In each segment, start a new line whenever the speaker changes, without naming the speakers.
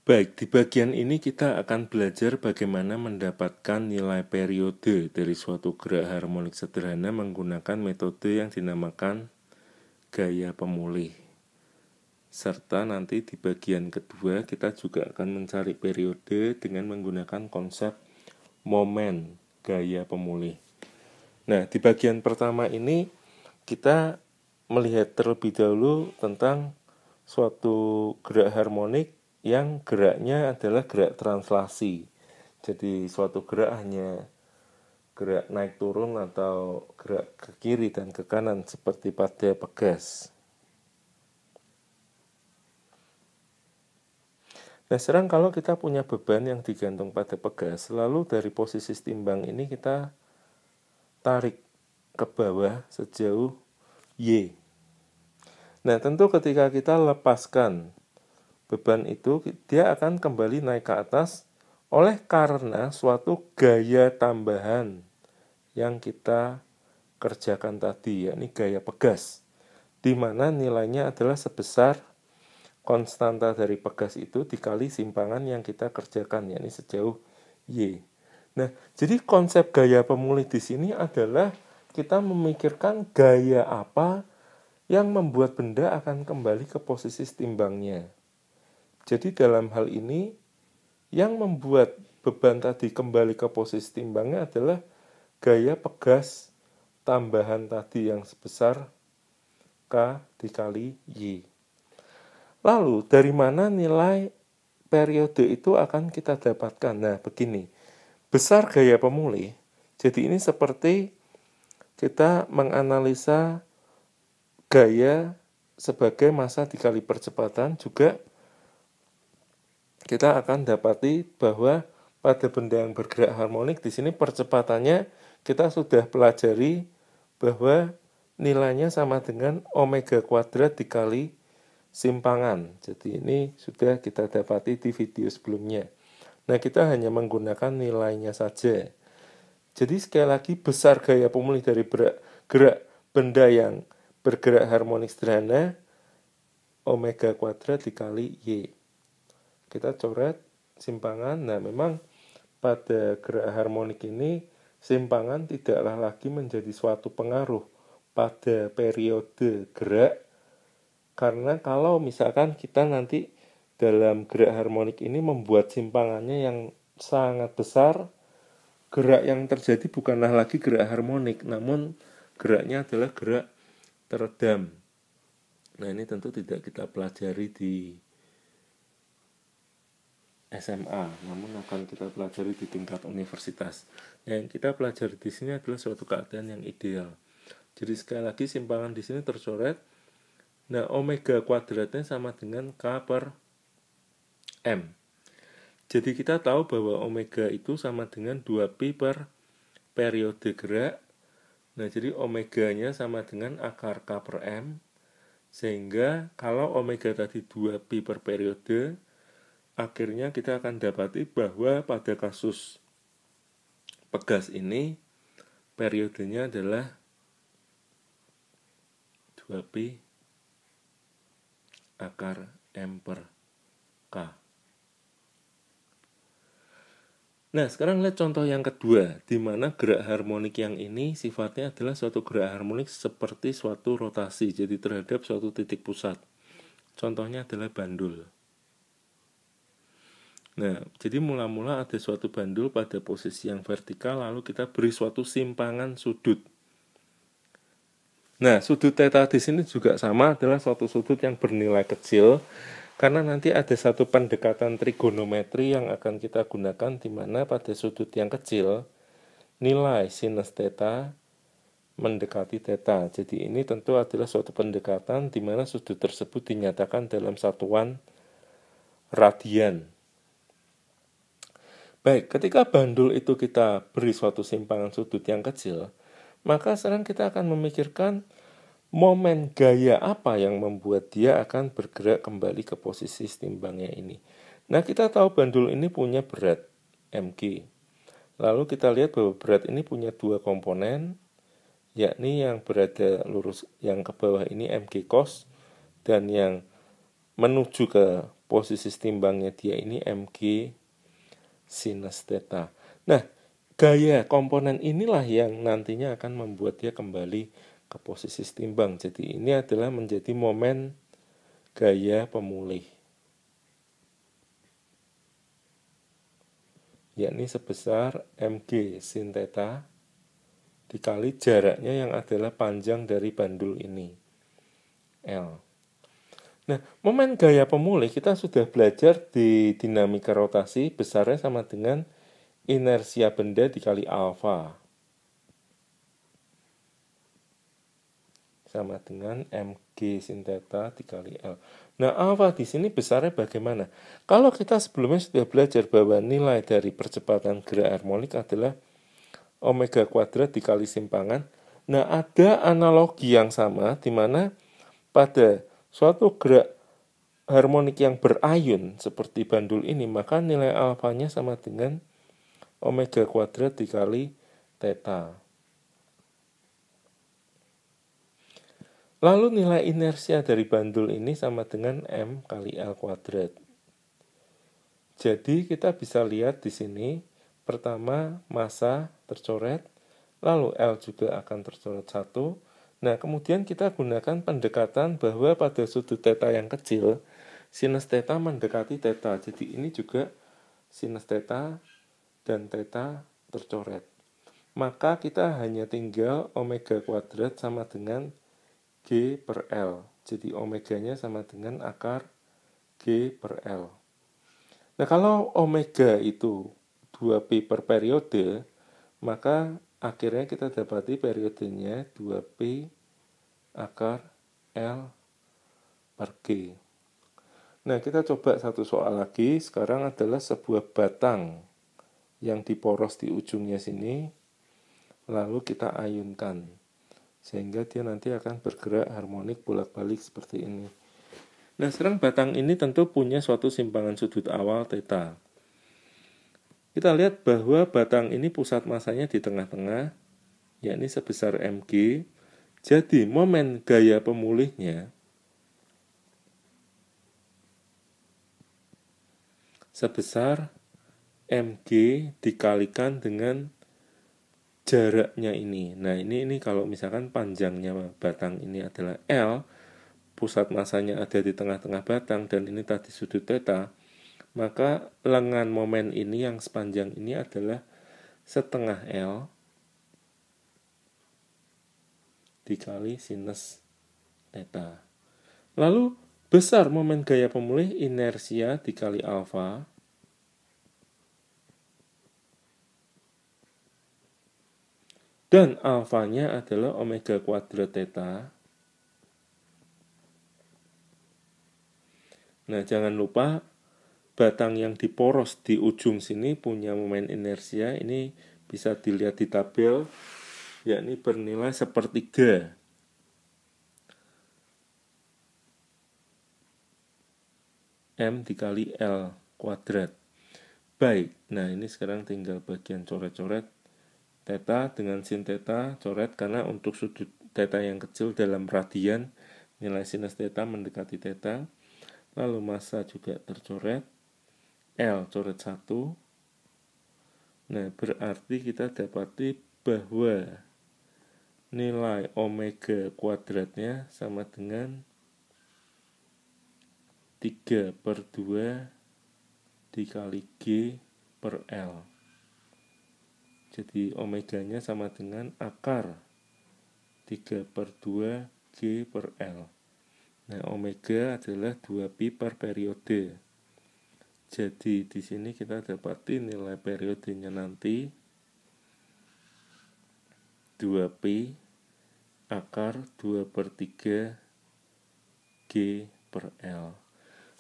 Baik, di bagian ini kita akan belajar bagaimana mendapatkan nilai periode dari suatu gerak harmonik sederhana menggunakan metode yang dinamakan gaya pemulih. Serta nanti di bagian kedua kita juga akan mencari periode dengan menggunakan konsep momen gaya pemulih. Nah, di bagian pertama ini kita melihat terlebih dahulu tentang suatu gerak harmonik yang geraknya adalah gerak translasi. Jadi suatu gerak hanya gerak naik turun atau gerak ke kiri dan ke kanan seperti pada pegas. Nah, sekarang kalau kita punya beban yang digantung pada pegas, lalu dari posisi timbang ini kita tarik ke bawah sejauh Y. Nah, tentu ketika kita lepaskan beban itu, dia akan kembali naik ke atas oleh karena suatu gaya tambahan yang kita kerjakan tadi, yakni gaya pegas, di mana nilainya adalah sebesar konstanta dari pegas itu dikali simpangan yang kita kerjakan, yakni sejauh Y. Nah, jadi konsep gaya pemulih di sini adalah kita memikirkan gaya apa yang membuat benda akan kembali ke posisi timbangnya. Jadi dalam hal ini, yang membuat beban tadi kembali ke posisi timbangnya adalah gaya pegas tambahan tadi yang sebesar K dikali Y. Lalu, dari mana nilai periode itu akan kita dapatkan? Nah, begini. Besar gaya pemulih, jadi ini seperti kita menganalisa gaya sebagai massa dikali percepatan, juga kita akan dapati bahwa pada benda yang bergerak harmonik di sini percepatannya kita sudah pelajari bahwa nilainya sama dengan omega kuadrat dikali simpangan. Jadi ini sudah kita dapati di video sebelumnya. Nah, kita hanya menggunakan nilainya saja. Jadi sekali lagi, besar gaya pemulih dari gerak benda yang bergerak harmonik sederhana omega kuadrat dikali Y. Kita coret simpangan. Nah, memang pada gerak harmonik ini simpangan tidaklah lagi menjadi suatu pengaruh pada periode gerak, karena kalau misalkan kita nanti dalam gerak harmonik ini membuat simpangannya yang sangat besar, gerak yang terjadi bukanlah lagi gerak harmonik, namun geraknya adalah gerak teredam. Nah, ini tentu tidak kita pelajari di SMA, namun akan kita pelajari di tingkat universitas. Yang kita pelajari di sini adalah suatu keadaan yang ideal. Jadi sekali lagi simpangan di sini tercoret. Nah, omega kuadratnya sama dengan K per M. Jadi kita tahu bahwa omega itu sama dengan 2pi per periode gerak. Nah, jadi omeganya sama dengan akar K per M. Sehingga kalau omega tadi 2pi per periode, akhirnya kita akan dapati bahwa pada kasus pegas ini periodenya adalah 2pi akar M per K. Nah, sekarang lihat contoh yang kedua, di mana gerak harmonik yang ini sifatnya adalah suatu gerak harmonik seperti suatu rotasi, jadi terhadap suatu titik pusat. Contohnya adalah bandul. Nah, jadi mula-mula ada suatu bandul pada posisi yang vertikal, lalu kita beri suatu simpangan sudut. Nah, sudut theta di sini juga sama, adalah suatu sudut yang bernilai kecil, karena nanti ada satu pendekatan trigonometri yang akan kita gunakan, di mana pada sudut yang kecil, nilai sinus theta mendekati theta. Jadi ini tentu adalah suatu pendekatan di mana sudut tersebut dinyatakan dalam satuan radian. Baik, ketika bandul itu kita beri suatu simpangan sudut yang kecil, maka sekarang kita akan memikirkan momen gaya apa yang membuat dia akan bergerak kembali ke posisi timbangnya ini. Nah, kita tahu bandul ini punya berat mg. Lalu kita lihat bahwa berat ini punya dua komponen, yakni yang berada lurus yang ke bawah ini mg cos, dan yang menuju ke posisi timbangnya dia ini mg sinus theta. Nah, gaya komponen inilah yang nantinya akan membuat dia kembali ke posisi timbang. Jadi ini adalah menjadi momen gaya pemulih, yakni sebesar mg sin theta dikali jaraknya yang adalah panjang dari bandul ini, L. Nah, momen gaya pemulih kita sudah belajar di dinamika rotasi, besarnya sama dengan inersia benda dikali alfa. Sama dengan mg sin theta dikali L. Nah, alfa di sini besarnya bagaimana? Kalau kita sebelumnya sudah belajar bahwa nilai dari percepatan gerak harmonik adalah omega kuadrat dikali simpangan. Nah, ada analogi yang sama di mana pada suatu gerak harmonik yang berayun seperti bandul ini, maka nilai alfanya sama dengan omega kuadrat dikali theta. Lalu nilai inersia dari bandul ini sama dengan M kali L kuadrat. Jadi kita bisa lihat di sini, pertama massa tercoret, lalu L juga akan tercoret 1. Nah, kemudian kita gunakan pendekatan bahwa pada sudut theta yang kecil, sinus theta mendekati theta. Jadi ini juga sinus theta dan theta tercoret. Maka kita hanya tinggal omega kuadrat sama dengan G per L. Jadi omeganya sama dengan akar G per L. Nah, kalau omega itu 2Pi per periode, maka akhirnya kita dapati periodenya 2Pi akar L per G. Nah, kita coba satu soal lagi. Sekarang adalah sebuah batang yang diporos di ujungnya sini, lalu kita ayunkan sehingga dia nanti akan bergerak harmonik bolak-balik seperti ini. Nah, sekarang batang ini tentu punya suatu simpangan sudut awal theta. Kita lihat bahwa batang ini pusat masanya di tengah-tengah, yakni sebesar mg. Jadi momen gaya pemulihnya sebesar mg dikalikan dengan jaraknya ini. Nah, ini kalau misalkan panjangnya batang ini adalah L, pusat masanya ada di tengah-tengah batang, dan ini tadi sudut theta, maka lengan momen ini yang sepanjang ini adalah setengah L dikali sinus theta. Lalu besar momen gaya pemulih inersia dikali alfa dan alfanya adalah omega kuadrat theta. Nah, jangan lupa batang yang diporos di ujung sini punya momen inersia. Ini bisa dilihat di tabel, yakni bernilai sepertiga. M dikali L kuadrat. Baik, nah ini sekarang tinggal bagian coret-coret. Theta dengan sin theta coret, karena untuk sudut theta yang kecil dalam radian nilai sinus theta mendekati theta. Lalu massa juga tercoret, L coret 1. Nah, berarti kita dapati bahwa nilai omega kuadratnya sama dengan 3/2 dikali G per L. Jadi omeganya sama dengan akar 3/2 G per L. Nah, omega adalah 2Pi per periode. Jadi di sini kita dapati nilai periodenya nanti 2Pi akar 2/3 G per L.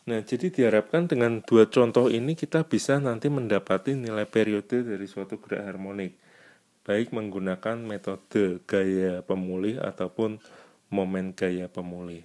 Nah, jadi diharapkan dengan dua contoh ini kita bisa nanti mendapati nilai periode dari suatu gerak harmonik, baik menggunakan metode gaya pemulih ataupun momen gaya pemulih.